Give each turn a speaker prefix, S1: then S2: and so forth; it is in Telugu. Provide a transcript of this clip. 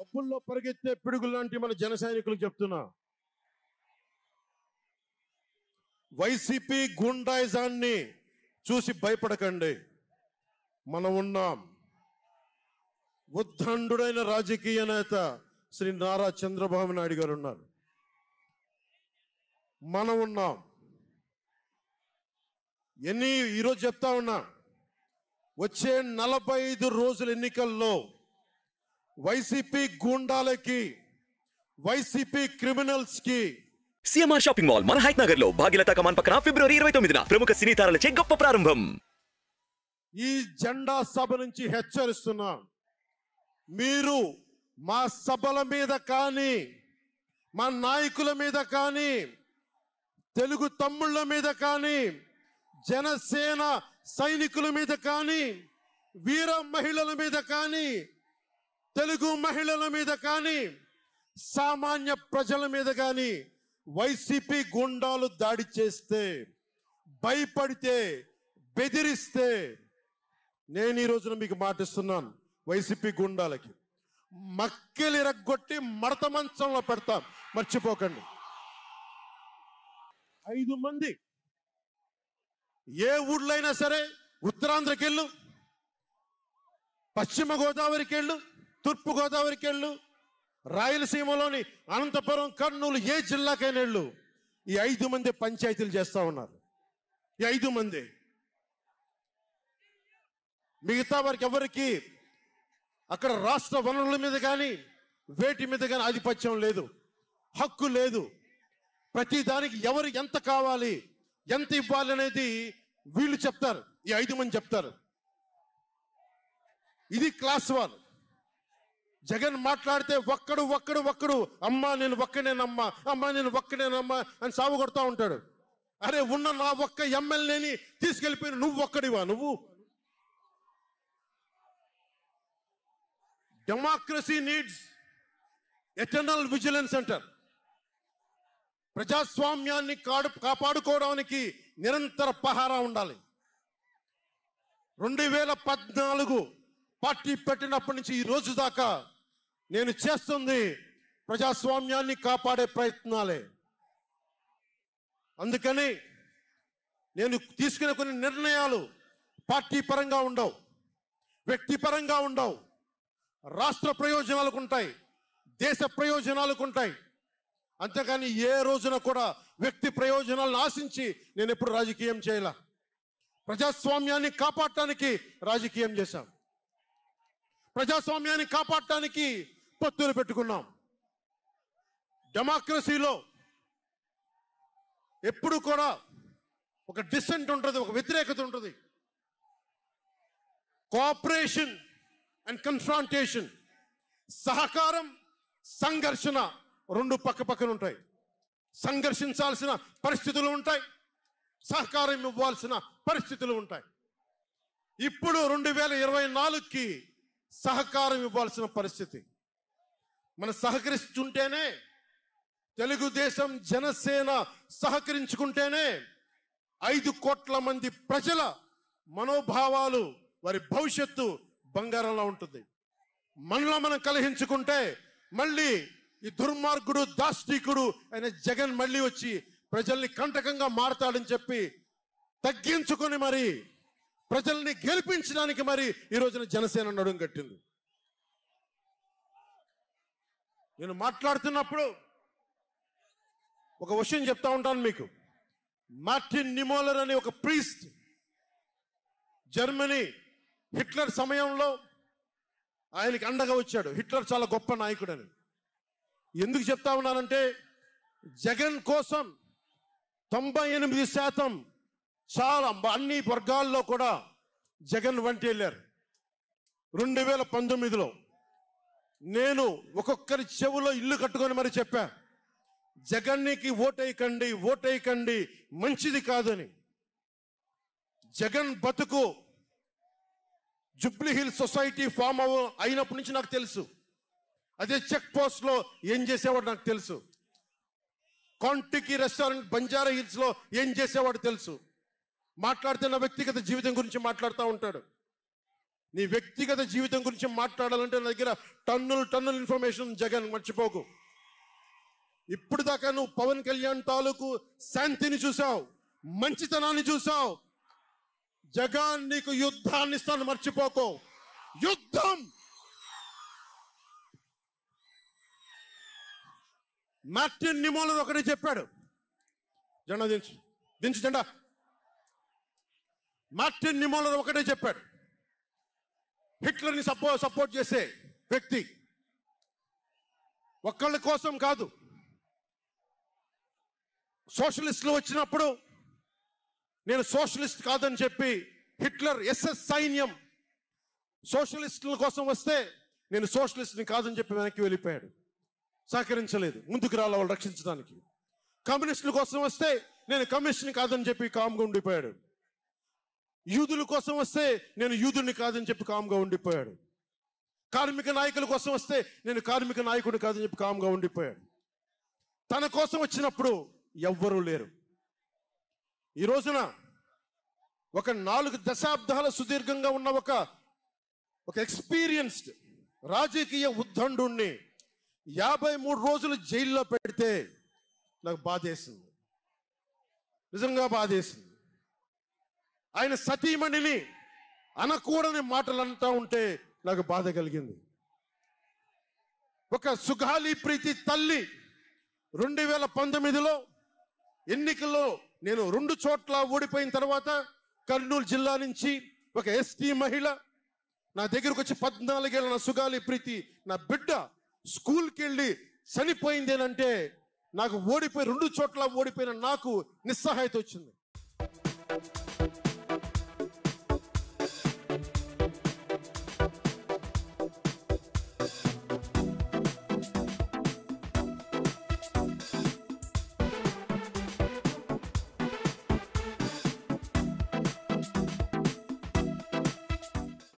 S1: మబ్బుల్లో పరిగెత్తే పిడుగులు లాంటి మన జన సైనికులు చెప్తున్నా, వైసీపీ గుండాయిజాన్ని చూసి భయపడకండి. మనం ఉన్నాం. ఉద్దండుడైన రాజకీయ నేత శ్రీ నారా చంద్రబాబు నాయుడు గారు ఉన్నారు. మనం ఉన్నాం. ఈరోజు చెప్తా ఉన్నా, వచ్చే 45 రోజుల ఎన్నికల్లో వైసీపీ గూండాలకి, వైసీపీ క్రిమినల్స్ కి
S2: సిఎంఆర్ షాపింగ్ మాల్ మన హైట్ నగర్ లో భాగ్యలతా కమాన్ పక్కన ఫిబ్రవరి 29న ప్రముఖ సినీ తారలచే గొప్ప ప్రారంభం.
S1: ఈ జెండా సభ నుంచి హెచ్చరిస్తున్నా, మీరు మా సభల మీద కానీ, మా నాయకుల మీద కానీ, తెలుగు తమ్ముళ్ళ మీద కానీ, జనసేన సైనికుల మీద కానీ, వీర మహిళల మీద కానీ, తెలుగు మహిళల మీద కానీ, సామాన్య ప్రజల మీద కానీ వైసీపీ గుండాలు దాడి చేస్తే, భయపడితే, బెదిరిస్తే, నేను ఈ రోజున మీకు మాటిస్తున్నాను, వైసీపీ గుండాలకి మక్కెలు ఇరగ్గొట్టి మడత మంచంలో పెడతాం, మర్చిపోకండి. 5 మంది ఏ ఊళ్ళో అయినా సరే, ఉత్తరాంధ్రకి వెళ్ళు, పశ్చిమ గోదావరికి వెళ్ళు, తూర్పు గోదావరికి వెళ్ళు, రాయలసీమలోని అనంతపురం, కర్నూలు, ఏ జిల్లాకైనా వెళ్ళు, ఈ 5 మంది పంచాయతీలు చేస్తా ఉన్నారు. ఈ 5 మంది, మిగతా వారికి ఎవరికి అక్కడ రాష్ట్ర వనరుల మీద కానీ, వేటి మీద కానీ ఆధిపత్యం లేదు, హక్కు లేదు. ప్రతి దానికి ఎవరు ఎంత కావాలి, ఎంత ఇవ్వాలి అనేది వీళ్ళు చెప్తారు, ఈ 5 మంది చెప్తారు. ఇది క్లాస్ వార్. జగన్ మాట్లాడితే ఒక్కడు అమ్మా నేను ఒక్కడేనమ్మా, అమ్మా నేను ఒక్కడేనమ్మా అని సాగు కొడతా ఉంటాడు. అరే, ఉన్న నా ఒక్క ఎమ్మెల్యేని తీసుకెళ్ళిపోయిన నువ్వు ఒక్కడివా? నువ్వు డెమోక్రసీ నీడ్స్ ఎటర్నల్ విజిలెన్స్ అంటారు. ప్రజాస్వామ్యాన్ని కాపాడుకోవడానికి నిరంతర పహారా ఉండాలి. 2014 పార్టీ పెట్టినప్పటి నుంచి ఈ రోజు దాకా నేను చేస్తుంది ప్రజాస్వామ్యాన్ని కాపాడే ప్రయత్నాలే. అందుకని నేను తీసుకునే కొన్ని నిర్ణయాలు పార్టీ పరంగా ఉండవు, వ్యక్తిపరంగా ఉండవు, రాష్ట్ర ప్రయోజనాలకు ఉంటాయి, దేశ ప్రయోజనాలకు ఉంటాయి. అంతేకాని ఏ రోజున కూడా వ్యక్తి ప్రయోజనాలను ఆశించి నేను ఎప్పుడు రాజకీయం చేయాల. ప్రజాస్వామ్యాన్ని కాపాడటానికి రాజకీయం చేశాం, ప్రజాస్వామ్యాన్ని కాపాడటానికి పొత్తులు పెట్టుకున్నాం. డెమోక్రసీలో ఎప్పుడు కూడా ఒక డిసెంట్ ఉంటుంది, ఒక వ్యతిరేకత ఉంటుంది. కోఆపరేషన్ అండ్ కన్ఫ్రాంటేషన్, సహకారం, సంఘర్షణ రెండు పక్క పక్కన ఉంటాయి. సంఘర్షించాల్సిన పరిస్థితులు ఉంటాయి, సహకారం ఇవ్వాల్సిన పరిస్థితులు ఉంటాయి. ఇప్పుడు 2024కి సహకారం ఇవ్వాల్సిన పరిస్థితి. మనం సహకరిస్తుంటేనే, తెలుగుదేశం జనసేన సహకరించుకుంటేనే 5 కోట్ల మంది ప్రజల మనోభావాలు, వారి భవిష్యత్తు బంగారంలో ఉంటుంది. మనలో మనం కలహించుకుంటే మళ్ళీ ఈ దుర్మార్గుడు, దాష్టికుడు అయిన జగన్ మళ్ళీ వచ్చి ప్రజల్ని కంటకంగా మారతాడని చెప్పి తగ్గించుకొని మరి ప్రజల్ని గెలిపించడానికి మరి ఈ రోజున జనసేన నడుం కట్టింది. నేను మాట్లాడుతున్నప్పుడు ఒక విషయం చెప్తా ఉంటాను మీకు. మార్టిన్ నిమోలర్ అనే ఒక ప్రీస్ట్, జర్మనీ హిట్లర్ సమయంలో ఆయనకి అండగా వచ్చాడు. హిట్లర్ చాలా గొప్ప నాయకుడని ఎందుకు చెప్తా ఉన్నానంటే, జగన్ కోసం 98% చాలా అన్ని వర్గాల్లో కూడా జగన్ వంటి వెళ్ళారు. 2019లో నేను ఒక్కొక్కరి చెవులో ఇల్లు కట్టుకొని మరి చెప్పా, జగన్కి ఓటేయకండి, ఓటేయకండి, మంచిది కాదని. జగన్ బతుకు జుబ్లీ హిల్ సొసైటీ ఫామ్ అయినప్పటి నుంచి నాకు తెలుసు. అదే చెక్ పోస్ట్ లో ఏం చేసేవాడు నాకు తెలుసు. కాంటికి రెస్టారెంట్ బంజారా హిల్స్ లో ఏం చేసేవాడు తెలుసు. మాట్లాడితే నా వ్యక్తిగత జీవితం గురించి మాట్లాడుతూ ఉంటాడు. నీ వ్యక్తిగత జీవితం గురించి మాట్లాడాలంటే నా దగ్గర టన్నుల ఇన్ఫర్మేషన్. జగన్ మర్చిపోకు. ఇప్పుడు దాకా నువ్వు పవన్ కళ్యాణ్ తాలూకు శాంతిని చూసావు, మంచితనాన్ని చూసావు. జగన్ నీకు యుద్ధాన్ని ఇస్తాను, మర్చిపోకు. యుద్ధం. మార్టిన్ నిమోలర్ ఒకటే చెప్పాడు, జెండా దించు జెండా. మార్టిన్ నిమోలర్ ఒకటే చెప్పాడు, హిట్లర్ని సపోర్ట్ చేసే వ్యక్తి ఒక్కళ్ళ కోసం కాదు. సోషలిస్టులు వచ్చినప్పుడు నేను సోషలిస్ట్ కాదని చెప్పి హిట్లర్ ఎస్ఎస్ సైన్యం సోషలిస్టుల కోసం వస్తే నేను సోషలిస్ట్ని కాదని చెప్పి వెనక్కి వెళ్ళిపోయాడు. సహకరించలేదు, ముందుకు రాల వాళ్ళు రక్షించడానికి. కమ్యూనిస్టుల కోసం వస్తే నేను కమ్యూనిస్ట్ని కాదని చెప్పి కామ్గా ఉండిపోయాడు. యూదుల కోసం వస్తే నేను యూదుని కాదని చెప్పి కామ్గా ఉండిపోయాడు. కార్మిక నాయకుల కోసం వస్తే నేను కార్మిక నాయకుడు కాదని చెప్పి కామ్గా ఉండిపోయాడు. తన కోసం వచ్చినప్పుడు ఎవ్వరూ లేరు. ఈ రోజున ఒక 4 దశాబ్దాల సుదీర్ఘంగా ఉన్న ఒక ఎక్స్పీరియన్స్డ్ రాజకీయ ఉద్దండుణ్ణి 53 రోజులు జైల్లో పెడితే నాకు బాధేసింది, నిజంగా బాధేసింది. ఆయన సతీమణిని అనకూడని మాటలు అంటా ఉంటే నాకు బాధ కలిగింది. ఒక సుగాలి ప్రీతి తల్లి 2019లో ఎన్నికల్లో నేను 2 చోట్ల ఓడిపోయిన తర్వాత కర్నూలు జిల్లా నుంచి ఒక ఎస్టీ మహిళ నా దగ్గరకు వచ్చి 14 ఏళ్ళ నా సుగాలి ప్రీతి నా బిడ్డ స్కూల్కి వెళ్ళి చనిపోయిందేనంటే నాకు 2 చోట్ల ఓడిపోయిన నాకు నిస్సహాయత వచ్చింది.